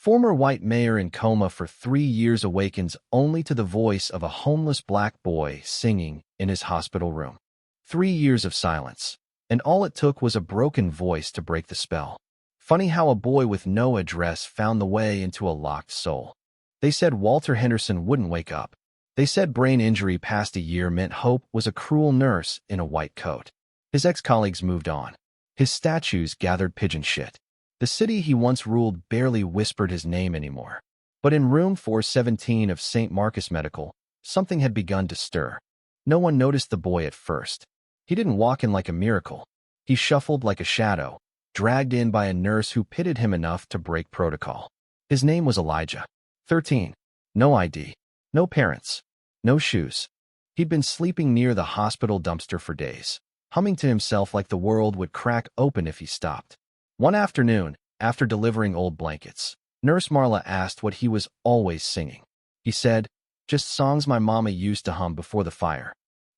Former white mayor in coma for 3 years awakens only to the voice of a homeless black boy singing in his hospital room. 3 years of silence, and all it took was a broken voice to break the spell. Funny how a boy with no address found the way into a locked soul. They said Walter Henderson wouldn't wake up. They said brain injury past a year meant hope was a cruel nurse in a white coat. His ex-colleagues moved on. His statues gathered pigeon shit. The city he once ruled barely whispered his name anymore. But in room 417 of St. Marcus Medical, something had begun to stir. No one noticed the boy at first. He didn't walk in like a miracle. He shuffled like a shadow, dragged in by a nurse who pitied him enough to break protocol. His name was Elijah. 13. No ID. No parents. No shoes. He'd been sleeping near the hospital dumpster for days, humming to himself like the world would crack open if he stopped. One afternoon, after delivering old blankets, Nurse Marla asked what he was always singing. He said, "Just songs my mama used to hum before the fire."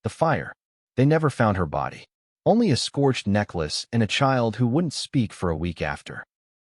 The fire. They never found her body. Only a scorched necklace and a child who wouldn't speak for a week after.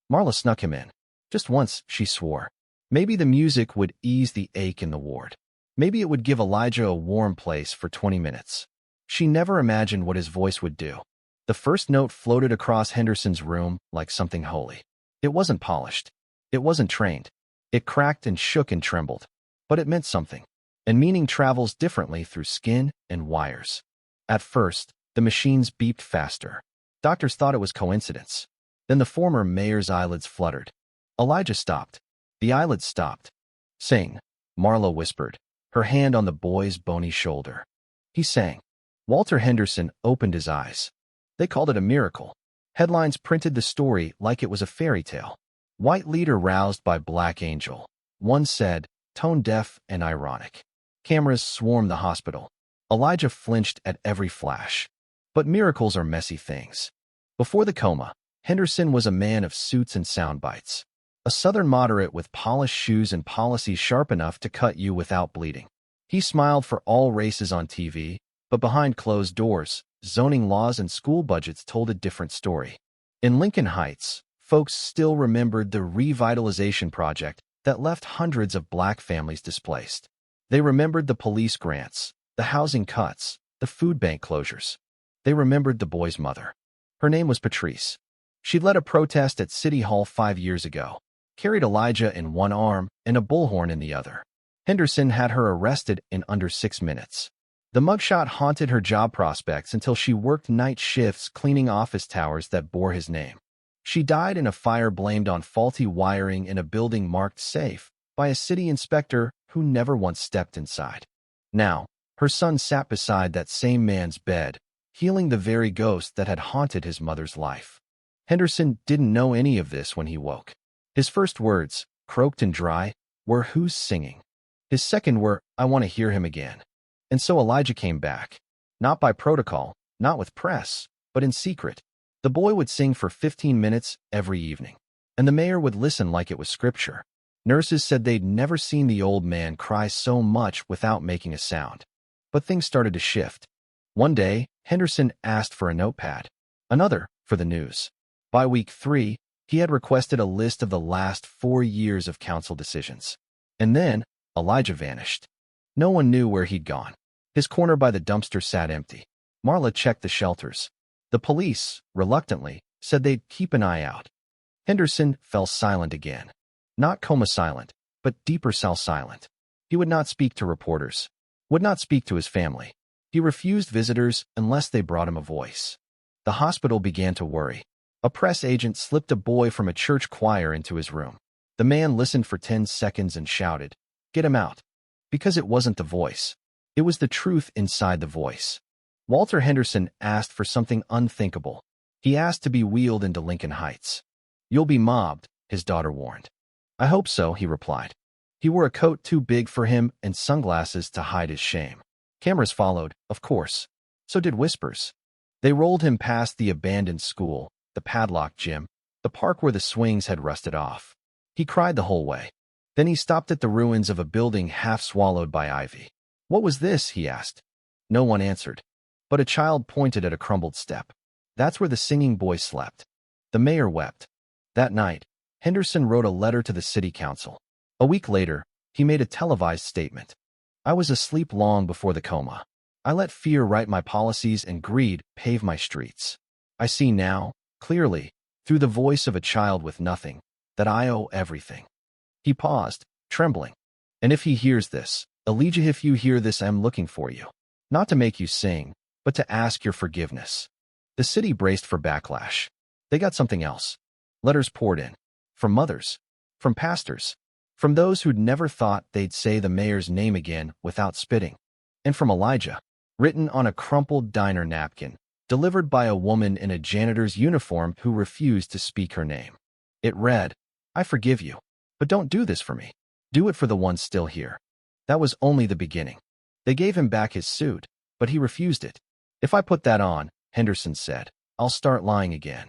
Marla snuck him in. Just once, she swore. Maybe the music would ease the ache in the ward. Maybe it would give Elijah a warm place for 20 minutes. She never imagined what his voice would do. The first note floated across Henderson's room like something holy. It wasn't polished. It wasn't trained. It cracked and shook and trembled. But it meant something. And meaning travels differently through skin and wires. At first, the machines beeped faster. Doctors thought it was coincidence. Then the former mayor's eyelids fluttered. Elijah stopped. The eyelids stopped. "Sing," Marla whispered, her hand on the boy's bony shoulder. He sang. Walter Henderson opened his eyes. They called it a miracle. Headlines printed the story like it was a fairy tale. White leader roused by black angel. One said, tone deaf and ironic. Cameras swarmed the hospital. Elijah flinched at every flash. But miracles are messy things. Before the coma, Henderson was a man of suits and sound bites. A Southern moderate with polished shoes and policies sharp enough to cut you without bleeding. He smiled for all races on TV, but behind closed doors, zoning laws and school budgets told a different story. In Lincoln Heights, folks still remembered the revitalization project that left hundreds of black families displaced. They remembered the police grants, the housing cuts, the food bank closures. They remembered the boy's mother. Her name was Patrice. She'd led a protest at City Hall 5 years ago, carried Elijah in one arm and a bullhorn in the other. Henderson had her arrested in under 6 minutes. The mugshot haunted her job prospects until she worked night shifts cleaning office towers that bore his name. She died in a fire blamed on faulty wiring in a building marked safe by a city inspector who never once stepped inside. Now, her son sat beside that same man's bed, healing the very ghost that had haunted his mother's life. Henderson didn't know any of this when he woke. His first words, croaked and dry, were, "Who's singing?" His second were, "I want to hear him again." And so Elijah came back. Not by protocol, not with press, but in secret. The boy would sing for 15 minutes every evening. And the mayor would listen like it was scripture. Nurses said they'd never seen the old man cry so much without making a sound. But things started to shift. One day, Henderson asked for a notepad. Another, for the news. By week 3, he had requested a list of the last 4 years of council decisions. And then, Elijah vanished. No one knew where he'd gone. His corner by the dumpster sat empty. Marla checked the shelters. The police, reluctantly, said they'd keep an eye out. Henderson fell silent again. Not coma silent, but deeper cell silent. He would not speak to reporters. Would not speak to his family. He refused visitors unless they brought him a voice. The hospital began to worry. A press agent slipped a boy from a church choir into his room. The man listened for 10 seconds and shouted, "Get him out." Because it wasn't the voice. It was the truth inside the voice. Walter Henderson asked for something unthinkable. He asked to be wheeled into Lincoln Heights. "You'll be mobbed," his daughter warned. "I hope so," he replied. He wore a coat too big for him and sunglasses to hide his shame. Cameras followed, of course. So did whispers. They rolled him past the abandoned school, the padlocked gym, the park where the swings had rusted off. He cried the whole way. Then he stopped at the ruins of a building half swallowed by ivy. "What was this?" he asked. No one answered. But a child pointed at a crumbled step. That's where the singing boy slept. The mayor wept. That night, Henderson wrote a letter to the city council. A week later, he made a televised statement. I was asleep long before the coma. I let fear write my policies and greed pave my streets. I see now, clearly, through the voice of a child with nothing, that I owe everything. He paused, trembling. And if he hears this, Elijah, if you hear this, I'm looking for you. Not to make you sing, but to ask your forgiveness. The city braced for backlash. They got something else. Letters poured in. From mothers. From pastors. From those who'd never thought they'd say the mayor's name again without spitting. And from Elijah, written on a crumpled diner napkin, delivered by a woman in a janitor's uniform who refused to speak her name. It read, I forgive you, but don't do this for me. Do it for the ones still here. That was only the beginning. They gave him back his suit, but he refused it. If I put that on, Henderson said, I'll start lying again.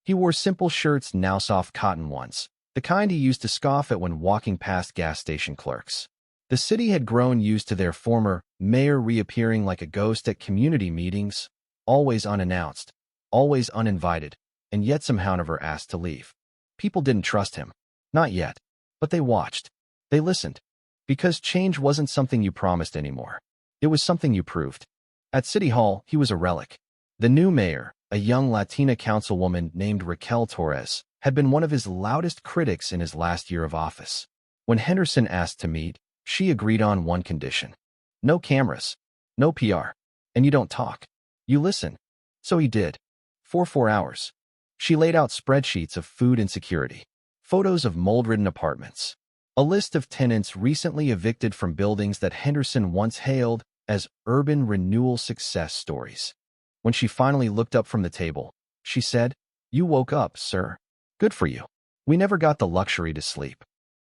He wore simple shirts, now soft cotton ones, the kind he used to scoff at when walking past gas station clerks. The city had grown used to their former mayor reappearing like a ghost at community meetings, always unannounced, always uninvited, and yet somehow never asked to leave. People didn't trust him. Not yet. But they watched. They listened. Because change wasn't something you promised anymore. It was something you proved. At City Hall, he was a relic. The new mayor, a young Latina councilwoman named Raquel Torres, had been one of his loudest critics in his last year of office. When Henderson asked to meet, she agreed on one condition. No cameras. No PR. And you don't talk. You listen. So he did. For 4 hours. She laid out spreadsheets of food insecurity, photos of mold-ridden apartments, a list of tenants recently evicted from buildings that Henderson once hailed as urban renewal success stories. When she finally looked up from the table, she said, You woke up, sir. Good for you. We never got the luxury to sleep.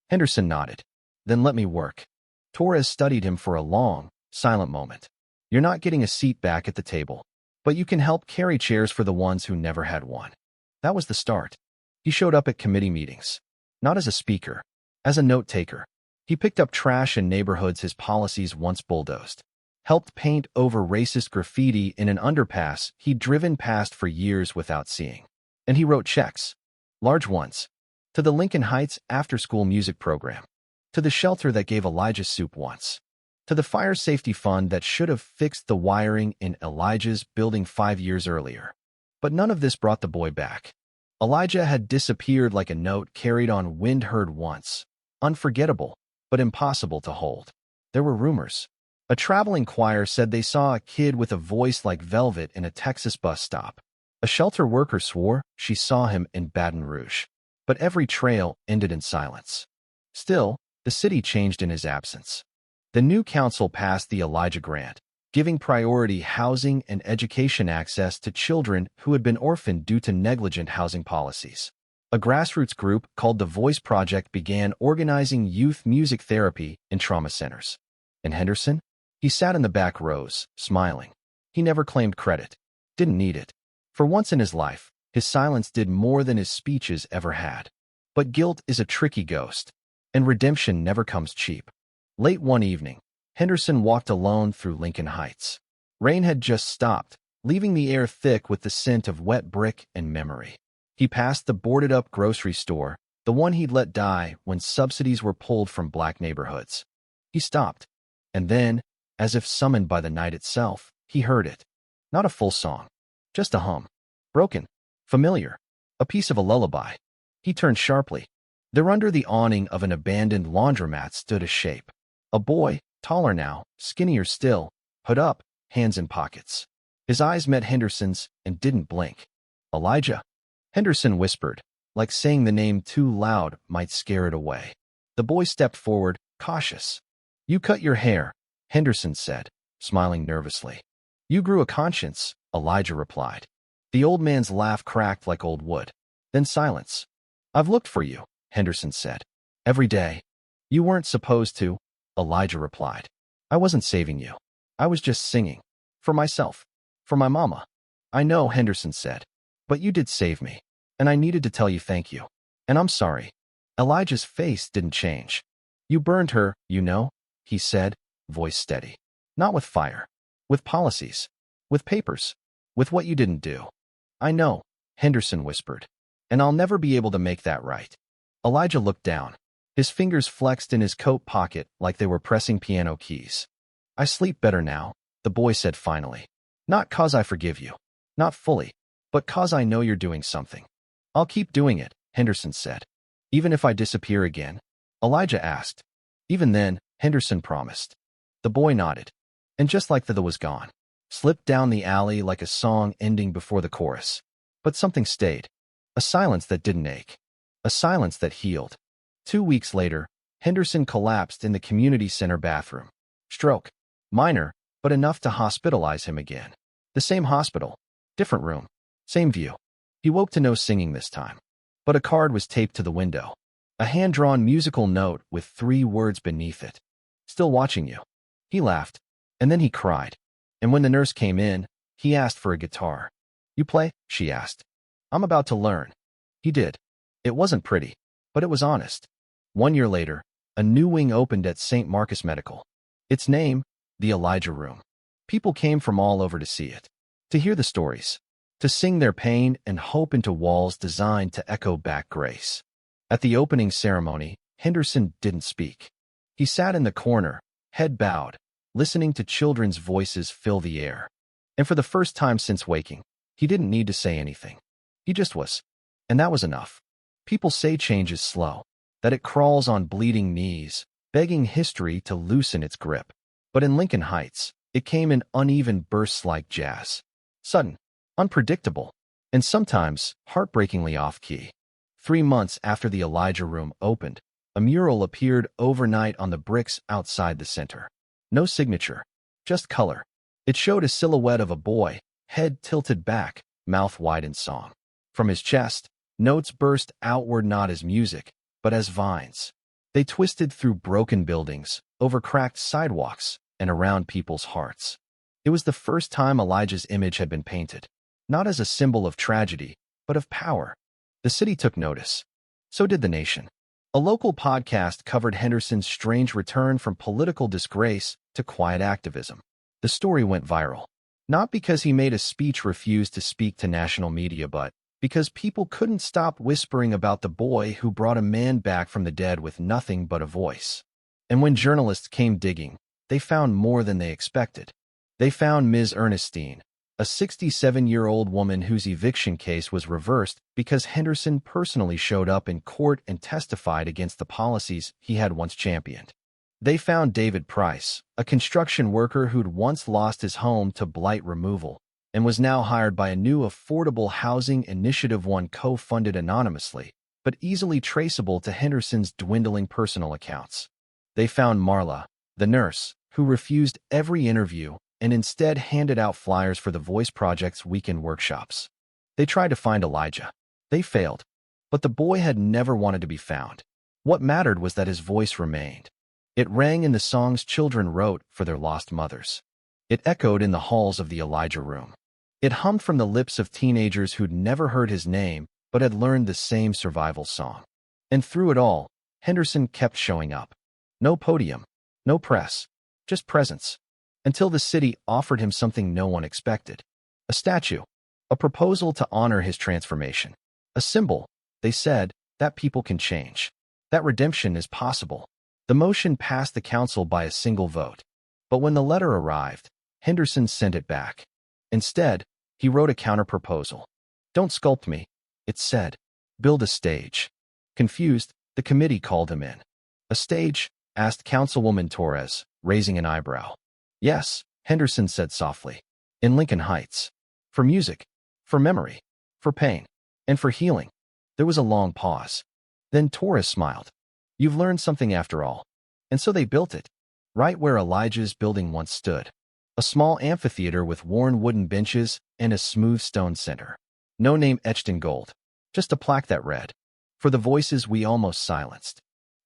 Henderson nodded. Then let me work. Torres studied him for a long, silent moment. You're not getting a seat back at the table, but you can help carry chairs for the ones who never had one. That was the start. He showed up at committee meetings, not as a speaker, as a note-taker. He picked up trash in neighborhoods his policies once bulldozed, helped paint over racist graffiti in an underpass he'd driven past for years without seeing. And he wrote checks, large ones, to the Lincoln Heights after-school music program, to the shelter that gave Elijah soup once, to the fire safety fund that should have fixed the wiring in Elijah's building 5 years earlier. But none of this brought the boy back. Elijah had disappeared like a note carried on wind heard once, unforgettable, but impossible to hold. There were rumors. A traveling choir said they saw a kid with a voice like velvet in a Texas bus stop. A shelter worker swore she saw him in Baton Rouge. But every trail ended in silence. Still, the city changed in his absence. The new council passed the Elijah Grant, giving priority housing and education access to children who had been orphaned due to negligent housing policies. A grassroots group called the Voice Project began organizing youth music therapy in trauma centers. And Henderson? He sat in the back rows, smiling. He never claimed credit. Didn't need it. For once in his life, his silence did more than his speeches ever had. But guilt is a tricky ghost, and redemption never comes cheap. Late one evening, Henderson walked alone through Lincoln Heights. Rain had just stopped, leaving the air thick with the scent of wet brick and memory. He passed the boarded-up grocery store, the one he'd let die when subsidies were pulled from black neighborhoods. He stopped, and then, as if summoned by the night itself, he heard it. Not a full song, just a hum. Broken, familiar, a piece of a lullaby. He turned sharply. There under the awning of an abandoned laundromat stood a shape. A boy, taller now, skinnier still, hood up, hands in pockets. His eyes met Henderson's and didn't blink. Elijah? Henderson whispered, like saying the name too loud might scare it away. The boy stepped forward, cautious. You cut your hair, Henderson said, smiling nervously. You grew a conscience, Elijah replied. The old man's laugh cracked like old wood. Then silence. I've looked for you, Henderson said. Every day. You weren't supposed to, Elijah replied. I wasn't saving you. I was just singing. For myself. For my mama. I know, Henderson said. But you did save me. And I needed to tell you thank you. And I'm sorry. Elijah's face didn't change. You burned her, you know, he said, voice steady. Not with fire. With policies. With papers. With what you didn't do. I know, Henderson whispered. And I'll never be able to make that right. Elijah looked down. His fingers flexed in his coat pocket like they were pressing piano keys. I sleep better now, the boy said finally. Not 'cause I forgive you. Not fully. But 'cause I know you're doing something. I'll keep doing it, Henderson said. Even if I disappear again? Elijah asked. Even then, Henderson promised. The boy nodded. And just like the was gone, slipped down the alley like a song ending before the chorus. But something stayed. A silence that didn't ache. A silence that healed. 2 weeks later, Henderson collapsed in the community center bathroom. Stroke. Minor, but enough to hospitalize him again. The same hospital. Different room. Same view. He woke to no singing this time. But a card was taped to the window. A hand-drawn musical note with 3 words beneath it. Still watching you. He laughed. And then he cried. And when the nurse came in, he asked for a guitar. You play? She asked. I'm about to learn. He did. It wasn't pretty, but it was honest. 1 year later, a new wing opened at St. Marcus Medical. Its name, the Elijah Room. People came from all over to see it. To hear the stories. To sing their pain and hope into walls designed to echo back grace. At the opening ceremony, Henderson didn't speak. He sat in the corner, head bowed, listening to children's voices fill the air. And for the first time since waking, he didn't need to say anything. He just was. And that was enough. People say change is slow, that it crawls on bleeding knees, begging history to loosen its grip. But in Lincoln Heights, it came in uneven bursts like jazz. Sudden, unpredictable, and sometimes heartbreakingly off-key. 3 months after the Elijah Room opened, a mural appeared overnight on the bricks outside the center. No signature, just color. It showed a silhouette of a boy, head tilted back, mouth wide in song. From his chest, notes burst outward not as music, but as vines. They twisted through broken buildings, over cracked sidewalks, and around people's hearts. It was the first time Elijah's image had been painted, not as a symbol of tragedy, but of power. The city took notice. So did the nation. A local podcast covered Henderson's strange return from political disgrace to quiet activism. The story went viral. Not because he made a speech refused to speak to national media, but because people couldn't stop whispering about the boy who brought a man back from the dead with nothing but a voice. And when journalists came digging, they found more than they expected. They found Ms. Ernestine, a 67-year-old woman whose eviction case was reversed because Henderson personally showed up in court and testified against the policies he had once championed. They found David Price, a construction worker who'd once lost his home to blight removal and was now hired by a new affordable housing initiative, one co-funded anonymously, but easily traceable to Henderson's dwindling personal accounts. They found Marla, the nurse, who refused every interview and instead handed out flyers for the Voice Project's weekend workshops. They tried to find Elijah. They failed. But the boy had never wanted to be found. What mattered was that his voice remained. It rang in the songs children wrote for their lost mothers. It echoed in the halls of the Elijah Room. It hummed from the lips of teenagers who'd never heard his name but had learned the same survival song. And through it all, Henderson kept showing up. No podium, no press, just presence. Until the city offered him something no one expected. A statue. A proposal to honor his transformation. A symbol, they said, that people can change. That redemption is possible. The motion passed the council by a single vote. But when the letter arrived, Henderson sent it back. Instead, he wrote a counter-proposal. Don't sculpt me, it said. Build a stage. Confused, the committee called him in. A stage? Asked Councilwoman Torres, raising an eyebrow. Yes, Henderson said softly. In Lincoln Heights. For music. For memory. For pain. And for healing. There was a long pause. Then Torres smiled. You've learned something after all. And so they built it. Right where Elijah's building once stood. A small amphitheater with worn wooden benches and a smooth stone center. No name etched in gold. Just a plaque that read, for the voices we almost silenced.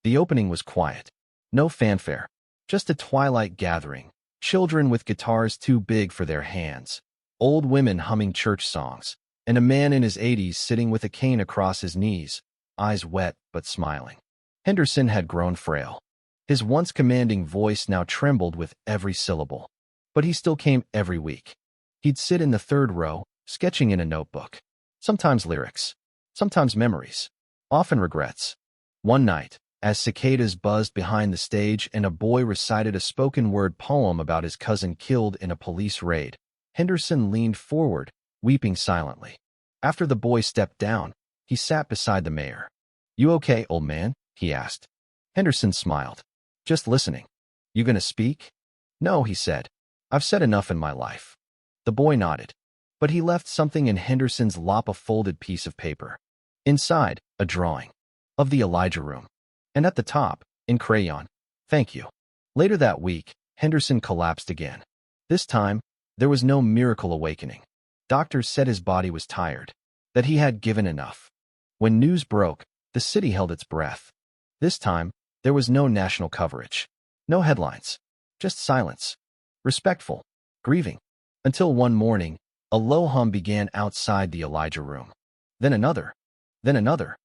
The opening was quiet. No fanfare. Just a twilight gathering. Children with guitars too big for their hands. Old women humming church songs. And a man in his 80s sitting with a cane across his knees, eyes wet but smiling. Henderson had grown frail. His once commanding voice now trembled with every syllable. But he still came every week. He'd sit in the third row, sketching in a notebook. Sometimes lyrics. Sometimes memories. Often regrets. One night, as cicadas buzzed behind the stage and a boy recited a spoken-word poem about his cousin killed in a police raid, Henderson leaned forward, weeping silently. After the boy stepped down, he sat beside the mayor. "You okay, old man?" he asked. Henderson smiled. "Just listening." "You gonna speak?" "No," he said. "I've said enough in my life." The boy nodded. But he left something in Henderson's lap, a folded piece of paper. Inside, a drawing of the Elijah Room. And at the top, in crayon, "Thank you." Later that week, Henderson collapsed again. This time, there was no miracle awakening. Doctors said his body was tired, that he had given enough. When news broke, the city held its breath. This time, there was no national coverage. No headlines. Just silence. Respectful. Grieving. Until one morning, a low hum began outside the Elijah Room. Then another. Then another.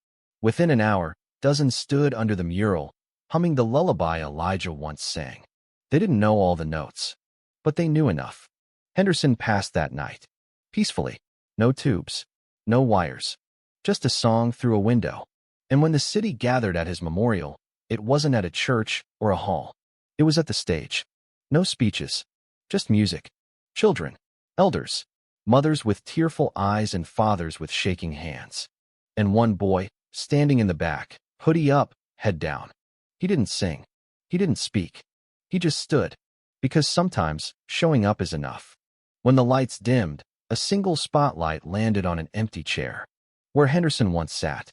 Within an hour, dozens stood under the mural, humming the lullaby Elijah once sang. They didn't know all the notes, but they knew enough. Henderson passed that night. Peacefully. No tubes. No wires. Just a song through a window. And when the city gathered at his memorial, it wasn't at a church or a hall. It was at the stage. No speeches. Just music. Children. Elders. Mothers with tearful eyes and fathers with shaking hands. And one boy, standing in the back, hoodie up, head down. He didn't sing. He didn't speak. He just stood. Because sometimes, showing up is enough. When the lights dimmed, a single spotlight landed on an empty chair, where Henderson once sat.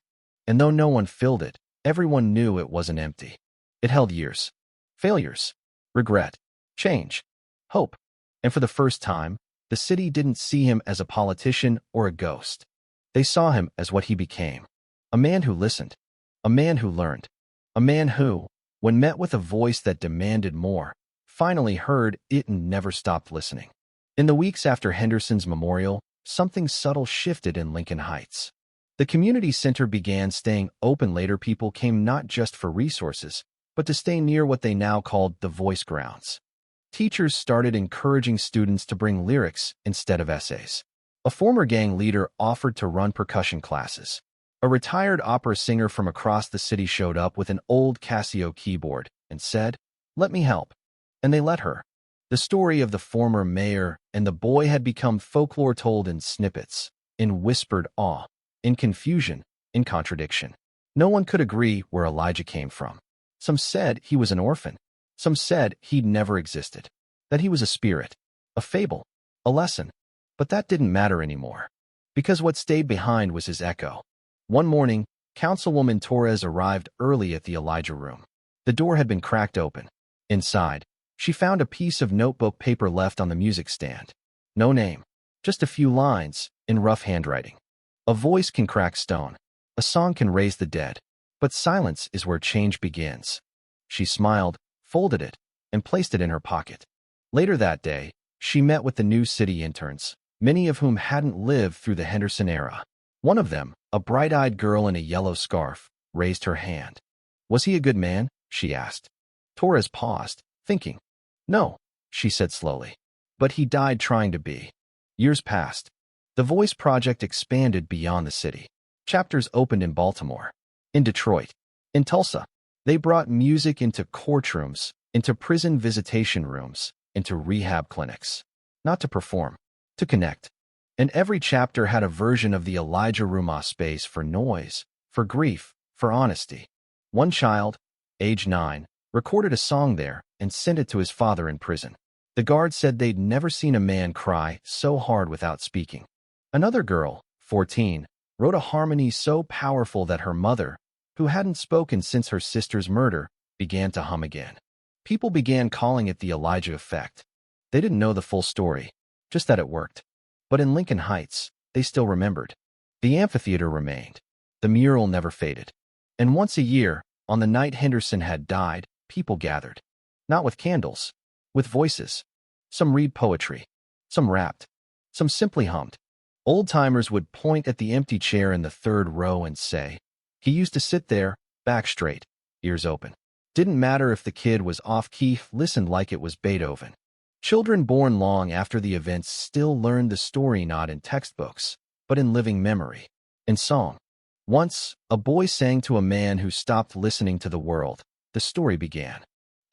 And though no one filled it, everyone knew it wasn't empty. It held years. Failures. Regret. Change. Hope. And for the first time, the city didn't see him as a politician or a ghost. They saw him as what he became. A man who listened. A man who learned. A man who, when met with a voice that demanded more, finally heard it and never stopped listening. In the weeks after Henderson's memorial, something subtle shifted in Lincoln Heights. The community center began staying open. Later, people came not just for resources, but to stay near what they now called the voice grounds. Teachers started encouraging students to bring lyrics instead of essays. A former gang leader offered to run percussion classes. A retired opera singer from across the city showed up with an old Casio keyboard and said, "Let me help." And they let her. The story of the former mayor and the boy had become folklore told in snippets, in whispered awe, in confusion, in contradiction. No one could agree where Elijah came from. Some said he was an orphan. Some said he'd never existed, that he was a spirit, a fable, a lesson. But that didn't matter anymore, because what stayed behind was his echo. One morning, Councilwoman Torres arrived early at the Elijah Room. The door had been cracked open. Inside, she found a piece of notebook paper left on the music stand. No name, just a few lines, in rough handwriting. A voice can crack stone. A song can raise the dead. But silence is where change begins. She smiled, folded it, and placed it in her pocket. Later that day, she met with the new city interns, many of whom hadn't lived through the Henderson era. One of them, a bright-eyed girl in a yellow scarf, raised her hand. "Was he a good man?" she asked. Torres paused, thinking. "No," she said slowly. "But he died trying to be." Years passed. The Voice Project expanded beyond the city. Chapters opened in Baltimore, in Detroit, in Tulsa. They brought music into courtrooms, into prison visitation rooms, into rehab clinics. Not to perform, to connect. And every chapter had a version of the Elijah Room, a space for noise, for grief, for honesty. One child, age 9, recorded a song there and sent it to his father in prison. The guard said they'd never seen a man cry so hard without speaking. Another girl, 14, wrote a harmony so powerful that her mother, who hadn't spoken since her sister's murder, began to hum again. People began calling it the Elijah effect. They didn't know the full story, just that it worked. But in Lincoln Heights, they still remembered. The amphitheater remained. The mural never faded. And once a year, on the night Henderson had died, people gathered. Not with candles, with voices. Some read poetry. Some rapped. Some simply hummed. Old-timers would point at the empty chair in the third row and say, "He used to sit there, back straight, ears open." Didn't matter if the kid was off-key, listened like it was Beethoven. Children born long after the events still learned the story not in textbooks, but in living memory, in song. Once, a boy sang to a man who stopped listening to the world. The story began.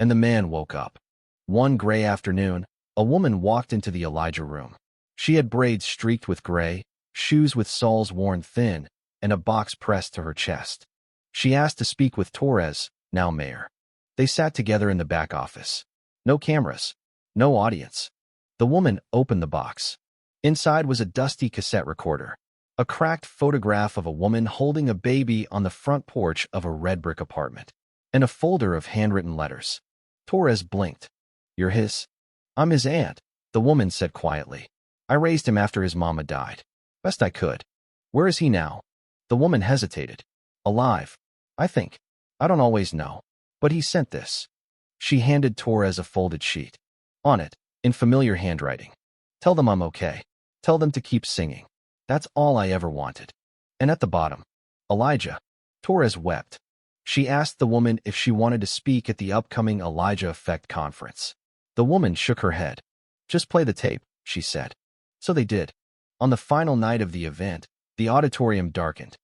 And the man woke up. One gray afternoon, a woman walked into the Elijah room. She had braids streaked with gray, shoes with soles worn thin, and a box pressed to her chest. She asked to speak with Torres, now mayor. They sat together in the back office. No cameras. No audience. The woman opened the box. Inside was a dusty cassette recorder. A cracked photograph of a woman holding a baby on the front porch of a red brick apartment. And a folder of handwritten letters. Torres blinked. You're his? I'm his aunt, the woman said quietly. I raised him after his mama died. Best I could. Where is he now? The woman hesitated. Alive, I think. I don't always know. But he sent this. She handed Torres a folded sheet. On it, in familiar handwriting. Tell them I'm okay. Tell them to keep singing. That's all I ever wanted. And at the bottom, Elijah. Torres wept. She asked the woman if she wanted to speak at the upcoming Elijah Effect conference. The woman shook her head. Just play the tape, she said. So they did. On the final night of the event, the auditorium darkened.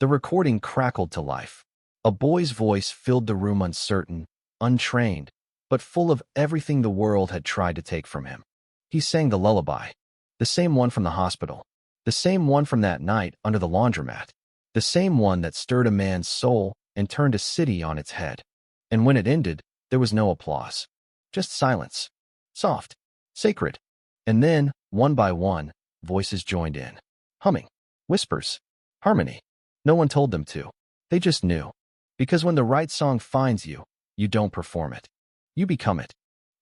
The recording crackled to life. A boy's voice filled the room, uncertain, untrained, but full of everything the world had tried to take from him. He sang the lullaby. The same one from the hospital. The same one from that night under the laundromat. The same one that stirred a man's soul and turned a city on its head. And when it ended, there was no applause. Just silence. Soft. Sacred. And then, one by one, voices joined in. Humming. Whispers. Harmony. No one told them to. They just knew. Because when the right song finds you, you don't perform it. You become it.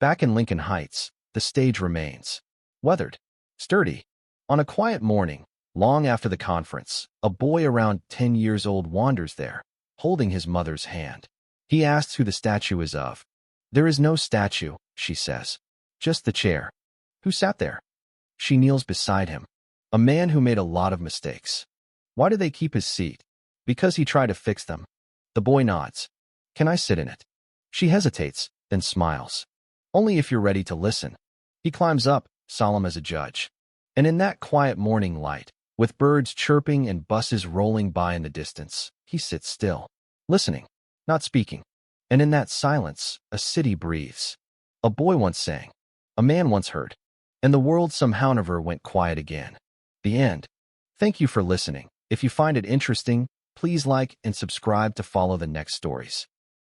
Back in Lincoln Heights, the stage remains. Weathered. Sturdy. On a quiet morning, long after the conference, a boy around 10 years old wanders there, holding his mother's hand. He asks who the statue is of. There is no statue, she says. Just the chair. Who sat there? She kneels beside him. A man who made a lot of mistakes. Why do they keep his seat? Because he tried to fix them. The boy nods. Can I sit in it? She hesitates, then smiles. Only if you're ready to listen. He climbs up, solemn as a judge. And in that quiet morning light, with birds chirping and buses rolling by in the distance, he sits still, listening, not speaking. And in that silence, a city breathes. A boy once sang. A man once heard. And the world somehow never went quiet again. The end. Thank you for listening. If you find it interesting, please like and subscribe to follow the next stories.